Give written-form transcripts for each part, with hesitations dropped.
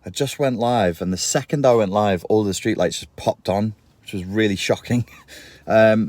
I just went live, and the second I went live, all the streetlights just popped on, which was really shocking. I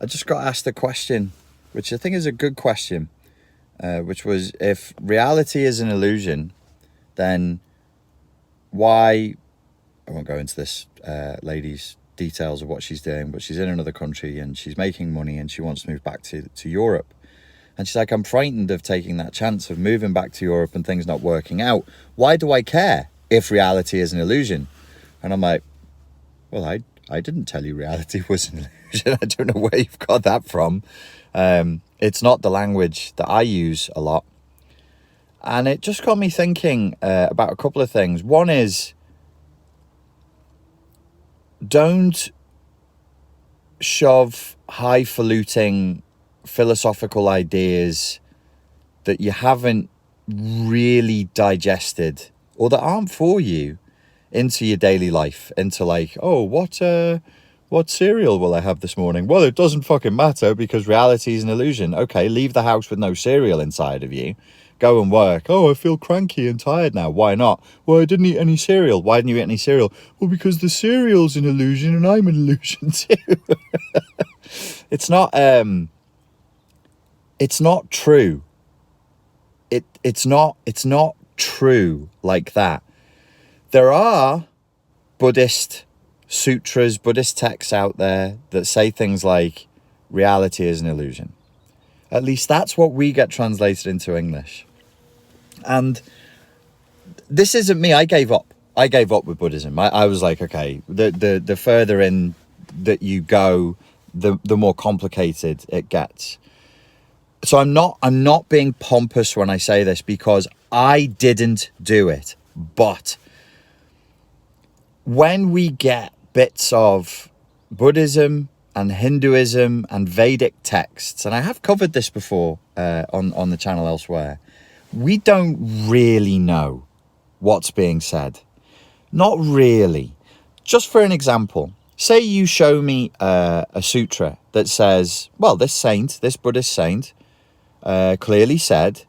just got asked a question, which I think is a good question, which was, if reality is an illusion, then why... I won't go into this lady's details of what she's doing, but she's in another country and she's making money and she wants to move back to Europe. And she's like, I'm frightened of taking that chance of moving back to Europe and things not working out. Why do I care if reality is an illusion? And I'm like, well, I didn't tell you reality was an illusion. I don't know where you've got that from. It's not the language that I use a lot. And it just got me thinking about a couple of things. One is, don't shove highfalutin philosophical ideas that you haven't really digested or that aren't for you into your daily life, into like, oh, what cereal will I have this morning? Well, it doesn't fucking matter because reality is an illusion. Okay, leave the house with no cereal inside of you. Go and work. Oh, I feel cranky and tired now. Why not? Well, I didn't eat any cereal. Why didn't you eat any cereal? Well, because the cereal's an illusion and I'm an illusion too. It's not true. It's not true like that. There are Buddhist sutras, Buddhist texts out there that say things like reality is an illusion. At least that's what we get translated into English. And this isn't me. I gave up with Buddhism. I was like, okay, the further in that you go, the more complicated it gets. So I'm not being pompous when I say this, because I didn't do it. But when we get bits of Buddhism and Hinduism and Vedic texts, and I have covered this before on the channel elsewhere, we don't really know what's being said. Not really. Just for an example, say you show me a sutra that says, well, this Buddhist saint clearly said,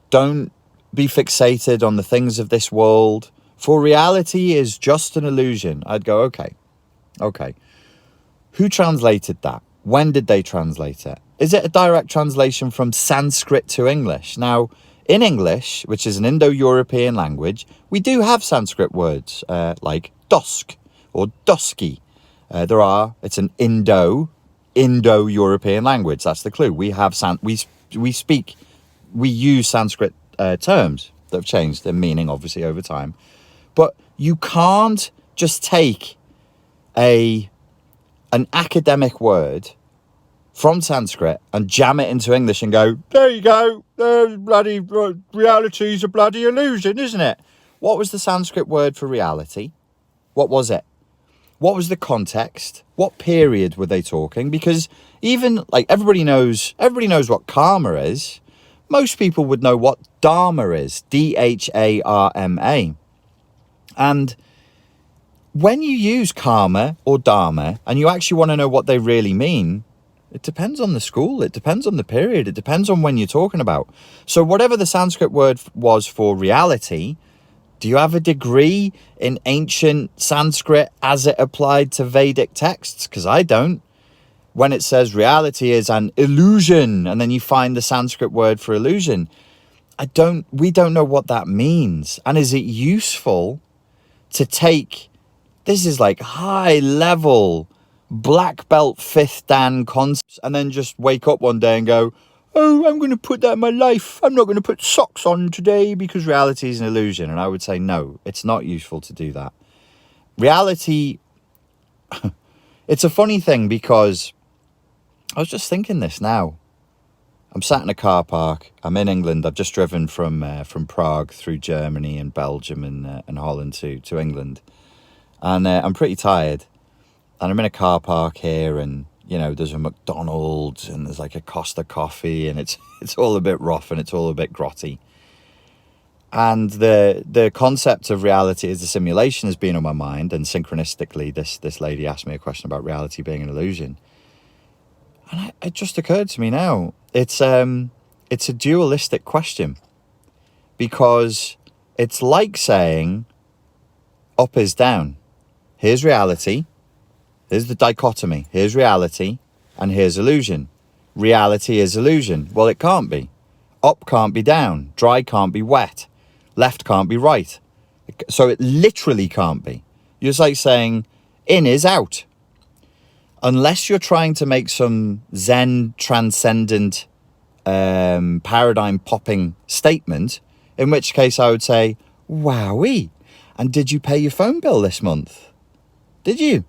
don't be fixated on the things of this world, for reality is just an illusion. I'd go, okay. Who translated that? When did they translate it? Is it a direct translation from Sanskrit to English? Now, in English, which is an Indo-European language, we do have Sanskrit words like dusk or dusky. It's an Indo-European language. That's the clue. We have we use Sanskrit terms that have changed their meaning, obviously, over time. But you can't just take an academic word from Sanskrit and jam it into English and go, there you go, bloody reality's a bloody illusion, isn't it? What was the Sanskrit word for reality? What was it? What was the context? What period were they talking? Because even like everybody knows what karma is. Most people would know what dharma is, Dharma. And when you use karma or dharma and you actually want to know what they really mean, it depends on the school, it depends on the period, it depends on when you're talking about. So whatever the Sanskrit word was for reality, do you have a degree in ancient Sanskrit as it applied to Vedic texts? Because I don't. When it says reality is an illusion, and then you find the Sanskrit word for illusion, we don't know what that means. And is it useful to take, this is like high level black belt 5th Dan concepts, and then just wake up one day and go, oh, I'm going to put that in my life. I'm not going to put socks on today because reality is an illusion. And I would say, no, it's not useful to do that. Reality, it's a funny thing because I was just thinking this now. I'm sat in a car park. I'm in England. I've just driven from Prague through Germany and Belgium and Holland to England. And I'm pretty tired. And I'm in a car park here, and there's a McDonald's and there's like a Costa coffee, and it's all a bit rough and it's all a bit grotty. And the concept of reality as a simulation has been on my mind, and synchronistically this lady asked me a question about reality being an illusion. And it just occurred to me now, it's a dualistic question, because it's like saying up is down. Here's reality. Here's the dichotomy. Here's reality and here's illusion. Reality is illusion. Well, it can't be. Up can't be down. Dry can't be wet. Left can't be right. So it literally can't be. It's like saying in is out. Unless you're trying to make some Zen transcendent paradigm popping statement, in which case I would say, wowee. And did you pay your phone bill this month? Did you?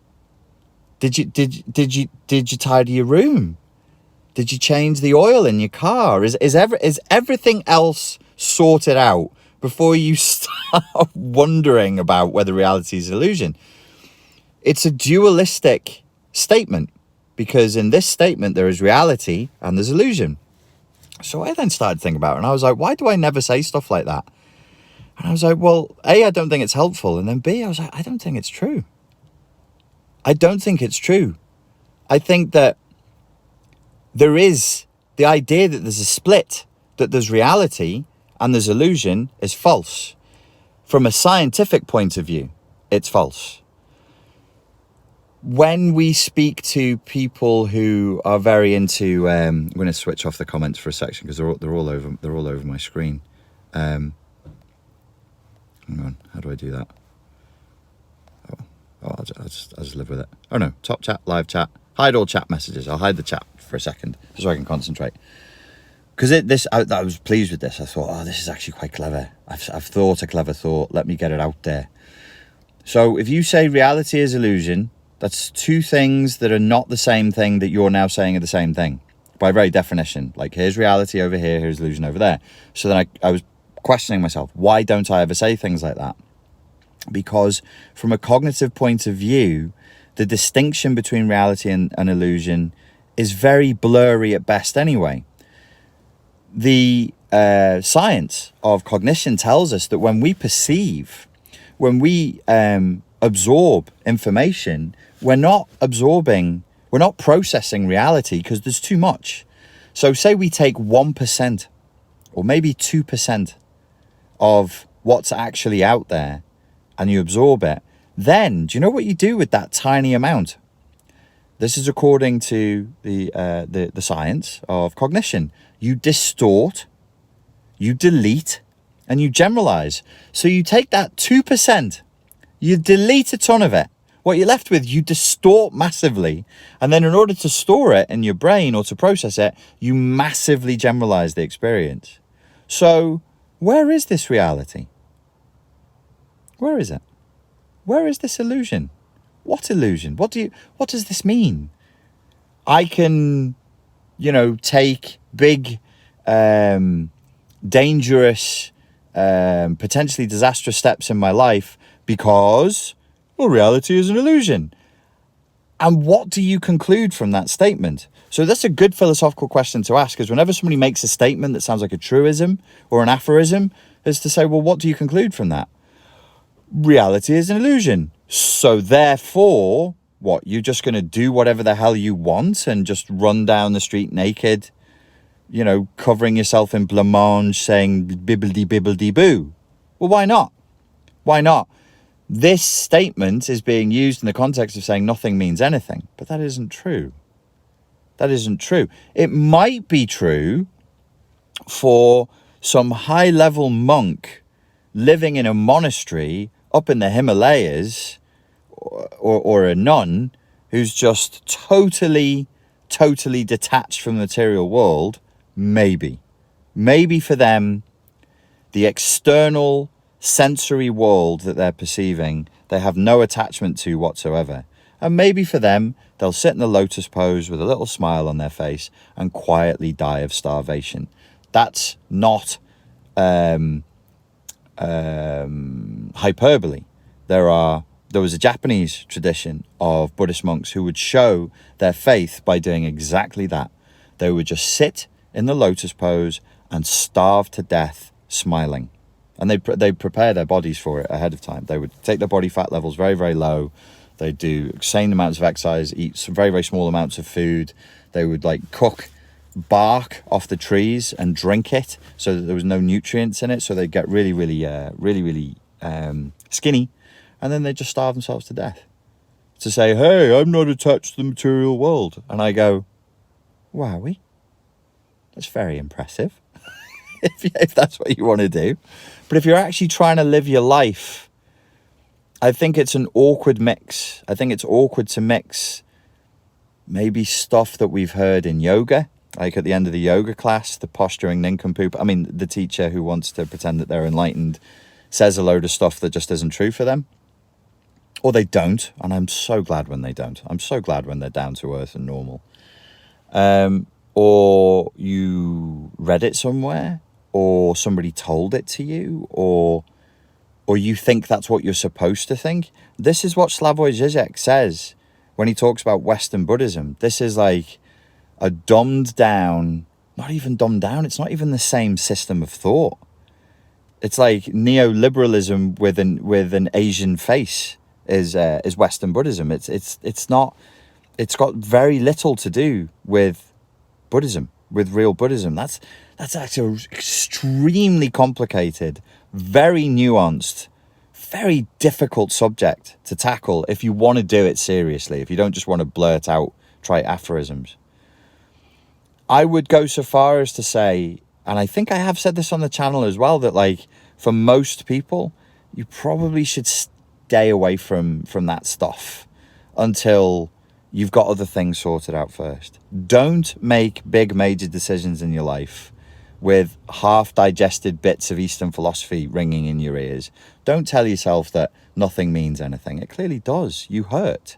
Did you tidy your room? Did you change the oil in your car? Is everything else sorted out before you start wondering about whether reality is illusion? It's a dualistic statement, because in this statement there is reality and there's illusion. So I then started thinking about it, and I was like, why do I never say stuff like that? And I was like, well, A, I don't think it's helpful, and then B, I was like, I don't think it's true. I don't think it's true. I think that there is the idea that there's a split, that there's reality and there's illusion, is false. From a scientific point of view, it's false. When we speak to people who are very into, I'm going to switch off the comments for a section because they're all over my screen. Hang on, how do I do that? I'll just live with it. Oh no, top chat, live chat, hide all chat messages. I'll hide the chat for a second just so I can concentrate. Because I was pleased with this. I thought, oh, this is actually quite clever. I've thought a clever thought. Let me get it out there. So if you say reality is illusion, that's two things that are not the same thing that you're now saying are the same thing. By very definition. Like, here's reality over here, here's illusion over there. So then I was questioning myself, why don't I ever say things like that? Because from a cognitive point of view, the distinction between reality and illusion is very blurry at best anyway. The science of cognition tells us that when we perceive, when we absorb information, we're not processing reality because there's too much. So say we take 1% or maybe 2% of what's actually out there and you absorb it, then do you know what you do with that tiny amount? This is according to the science of cognition. You distort, you delete, and you generalize. So you take that 2%, you delete a ton of it. What you're left with, you distort massively. And then in order to store it in your brain or to process it, you massively generalize the experience. So where is this reality? Where is it? Where is this illusion? What illusion? What does this mean? I can, take big, dangerous, potentially disastrous steps in my life because, well, reality is an illusion. And what do you conclude from that statement? So that's a good philosophical question to ask, because whenever somebody makes a statement that sounds like a truism or an aphorism, is to say, well, what do you conclude from that? Reality is an illusion. So therefore, what, you're just going to do whatever the hell you want and just run down the street naked, covering yourself in blancmange, saying bibbledy-bibbledy-boo? Well, why not? Why not? This statement is being used in the context of saying nothing means anything, but that isn't true. That isn't true. It might be true for some high-level monk living in a monastery up in the Himalayas, or a nun who's just totally detached from the material world. Maybe for them, the external sensory world that they're perceiving, they have no attachment to whatsoever. And maybe for them, they'll sit in the lotus pose with a little smile on their face and quietly die of starvation. That's not hyperbole. There was a Japanese tradition of Buddhist monks who would show their faith by doing exactly that. They would just sit in the lotus pose and starve to death smiling. And they'd prepare their bodies for it ahead of time. They would take their body fat levels very, very low. They'd do insane amounts of exercise, eat some very, very small amounts of food. They would cook bark off the trees and drink it so that there was no nutrients in it. So they'd get really, really, really, really skinny and then they just starve themselves to death. To say, hey, I'm not attached to the material world. And I go, wowie, that's very impressive. if that's what you want to do. But if you're actually trying to live your life, I think it's an awkward mix. I think it's awkward to mix maybe stuff that we've heard in yoga, like at the end of the yoga class, the posturing nincompoop. I mean, the teacher who wants to pretend that they're enlightened says a load of stuff that just isn't true for them. Or they don't, and I'm so glad when they don't. I'm so glad when they're down to earth and normal. Or you read it somewhere, or somebody told it to you, or you think that's what you're supposed to think. This is what Slavoj Žižek says when he talks about Western Buddhism. This is like a dumbed down, not even dumbed down, it's not even the same system of thought. It's like neoliberalism with an Asian face. Is Western Buddhism. It's not. It's got very little to do with Buddhism, with real Buddhism. That's actually an extremely complicated, very nuanced, very difficult subject to tackle if you want to do it seriously. If you don't just want to blurt out trite aphorisms. I would go so far as to say, and I think I have said this on the channel as well, that like for most people, you probably should stay away from that stuff until you've got other things sorted out first. Don't make big major decisions in your life with half digested bits of Eastern philosophy ringing in your ears. Don't tell yourself that nothing means anything. It clearly does. You hurt.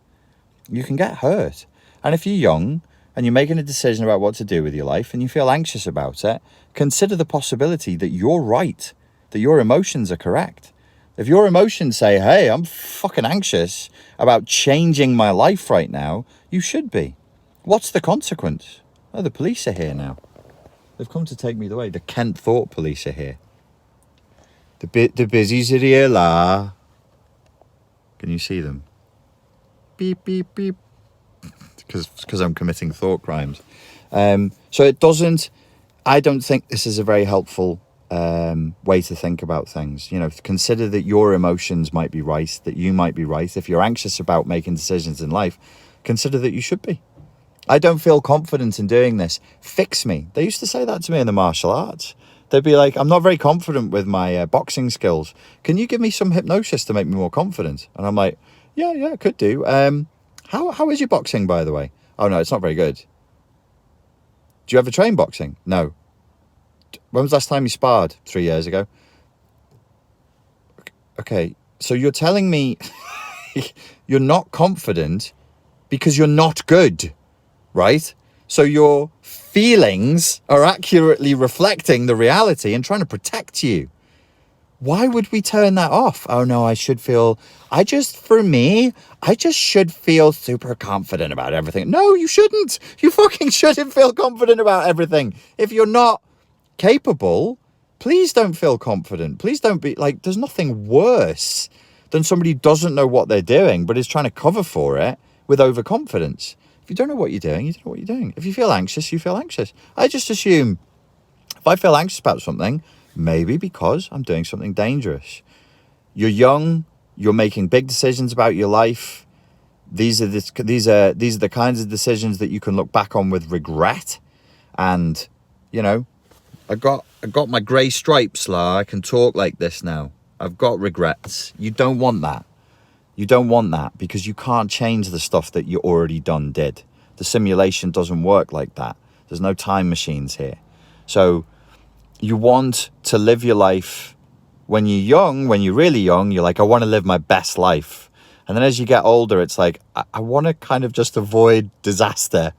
You can get hurt. And if you're young and you're making a decision about what to do with your life and you feel anxious about it, consider the possibility that you're right, that your emotions are correct. If your emotions say, hey, I'm fucking anxious about changing my life right now, you should be. What's the consequence? Oh, the police are here now. They've come to take me away. The Kent Thought police are here. The busies are here, la. Can you see them? Beep, beep, beep. Because I'm committing thought crimes. So it doesn't... I don't think this is a very helpful way to think about things. You know, consider that your emotions might be right, that you might be right. If you're anxious about making decisions in life, consider that you should be. I don't feel confident in doing this. Fix me. They used to say that to me in the martial arts. They'd be like, I'm not very confident with my boxing skills. Can you give me some hypnosis to make me more confident? And I'm like, yeah, I could do. How is your boxing, by the way? Oh, no, it's not very good. Do you ever train boxing? No. When was the last time you sparred? 3 years ago. Okay, so you're telling me you're not confident because you're not good, right? So your feelings are accurately reflecting the reality and trying to protect you. Why would we turn that off? Oh no, I just should feel super confident about everything. No, you shouldn't. You fucking shouldn't feel confident about everything. If you're not capable, please don't feel confident. Please don't be like, there's nothing worse than somebody who doesn't know what they're doing, but is trying to cover for it with overconfidence. If you don't know what you're doing, you don't know what you're doing. If you feel anxious, you feel anxious. I just assume if I feel anxious about something, maybe because I'm doing something dangerous. You're young, you're making big decisions about your life. These are the kinds of decisions that you can look back on with regret. And, you know, I got my grey stripes, la. I can talk like this now. I've got regrets. You don't want that. You don't want that because you can't change the stuff that you already did. The simulation doesn't work like that. There's no time machines here. So you want to live your life when you're young, when you're really young, you're like, I want to live my best life. And then as you get older, it's like, I want to kind of just avoid disaster.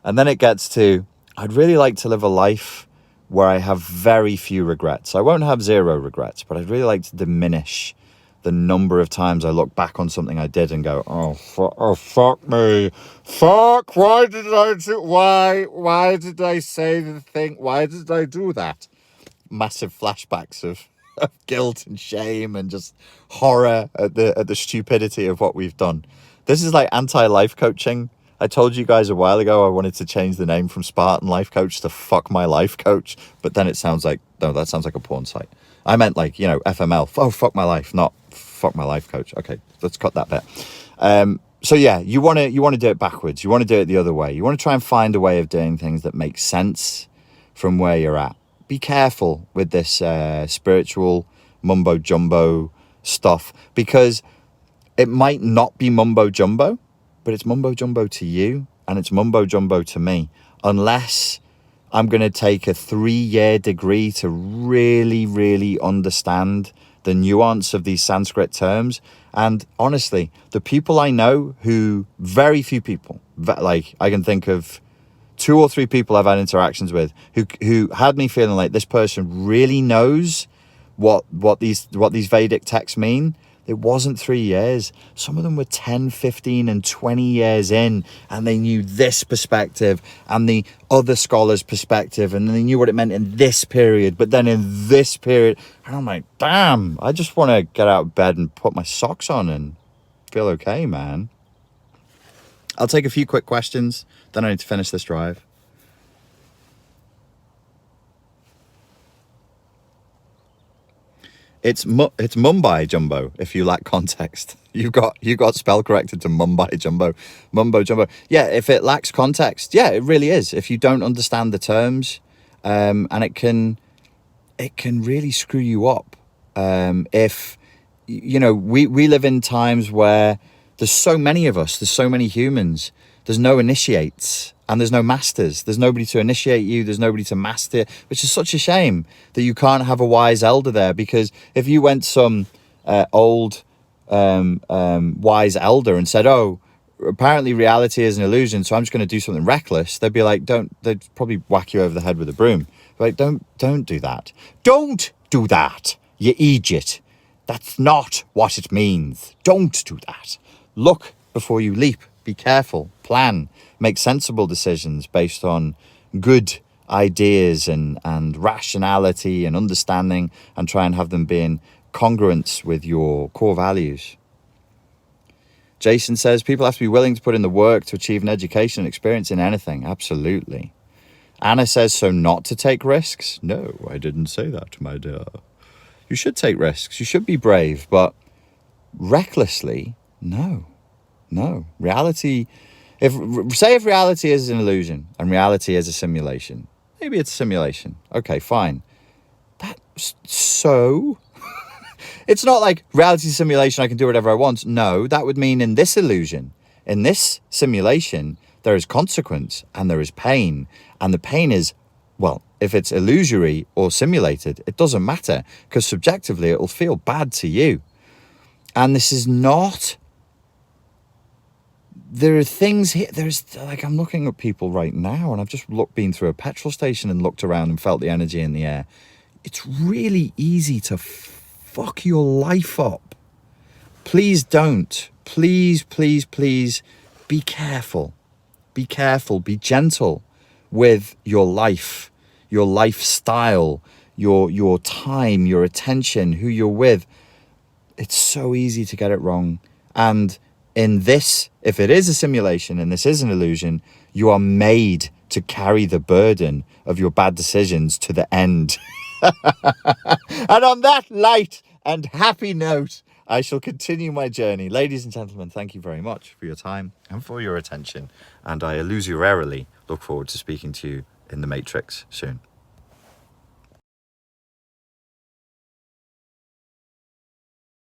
And then it gets to, I'd really like to live a life where I have very few regrets. I won't have zero regrets, but I'd really like to diminish the number of times I look back on something I did and go, fuck me. Fuck, why did I say the thing? Why did I do that? Massive flashbacks of guilt and shame and just horror at the stupidity of what we've done. This is like anti-life coaching. I told you guys a while ago I wanted to change the name from Spartan Life Coach to Fuck My Life Coach, but then it sounds like, no, that sounds like a porn site. I meant like, you know, FML. Oh, fuck my life, not fuck my life coach. Okay, let's cut that bit. So yeah, you want to do it backwards. You want to do it the other way. You want to try and find a way of doing things that make sense from where you're at. Be careful with this spiritual mumbo jumbo stuff, because it might not be mumbo jumbo, but it's mumbo jumbo to you and it's mumbo jumbo to me, unless I'm going to take a 3-year degree to really, really understand the nuance of these Sanskrit terms. And honestly, the people I know who, very few people, like I can think of 2 or 3 people I've had interactions with who had me feeling like this person really knows what these Vedic texts mean. It wasn't 3 years. Some of them were 10, 15 and 20 years in, and they knew this perspective and the other scholar's perspective, and they knew what it meant in this period, but then in this period. And I'm like, damn, I just want to get out of bed and put my socks on and feel okay, man. I'll take a few quick questions, then I need to finish this drive. It's Mumbai Jumbo. If you lack context, you got spell corrected to Mumbai Jumbo, Mumbo Jumbo. Yeah, if it lacks context, yeah, it really is. If you don't understand the terms, and it can really screw you up. If we live in times where there's so many of us, there's so many humans. There's no initiates and there's no masters. There's nobody to initiate you. There's nobody to master, which is such a shame that you can't have a wise elder there. Because if you went some old wise elder and said, oh, apparently reality is an illusion, so I'm just going to do something reckless, they'd be like, they'd probably whack you over the head with a broom. Like, don't do that. Don't do that, you idiot. That's not what it means. Don't do that. Look before you leap. Be careful, plan, make sensible decisions based on good ideas and rationality and understanding, and try and have them be in congruence with your core values. Jason says people have to be willing to put in the work to achieve an education and experience in anything. Absolutely. Anna says, so not to take risks? No, I didn't say that, my dear. You should take risks. You should be brave, but recklessly, no. Reality, if reality is an illusion and reality is a simulation, maybe it's a simulation. Okay, fine. So it's not like reality simulation, I can do whatever I want. No, that would mean in this illusion, in this simulation, there is consequence and there is pain. And the pain is, well, if it's illusory or simulated, it doesn't matter, because subjectively it will feel bad to you. And this is not... There are things here, I'm looking at people right now, and I've just been through a petrol station and looked around and felt the energy in the air. It's really easy to fuck your life up. Please don't. Please, please, please be careful. Be careful. Be gentle with your life, your lifestyle, your time, your attention, who you're with. It's so easy to get it wrong. And in this, if it is a simulation and this is an illusion, you are made to carry the burden of your bad decisions to the end. And on that light and happy note, I shall continue my journey. Ladies and gentlemen, thank you very much for your time and for your attention. And I illusorily look forward to speaking to you in the Matrix soon.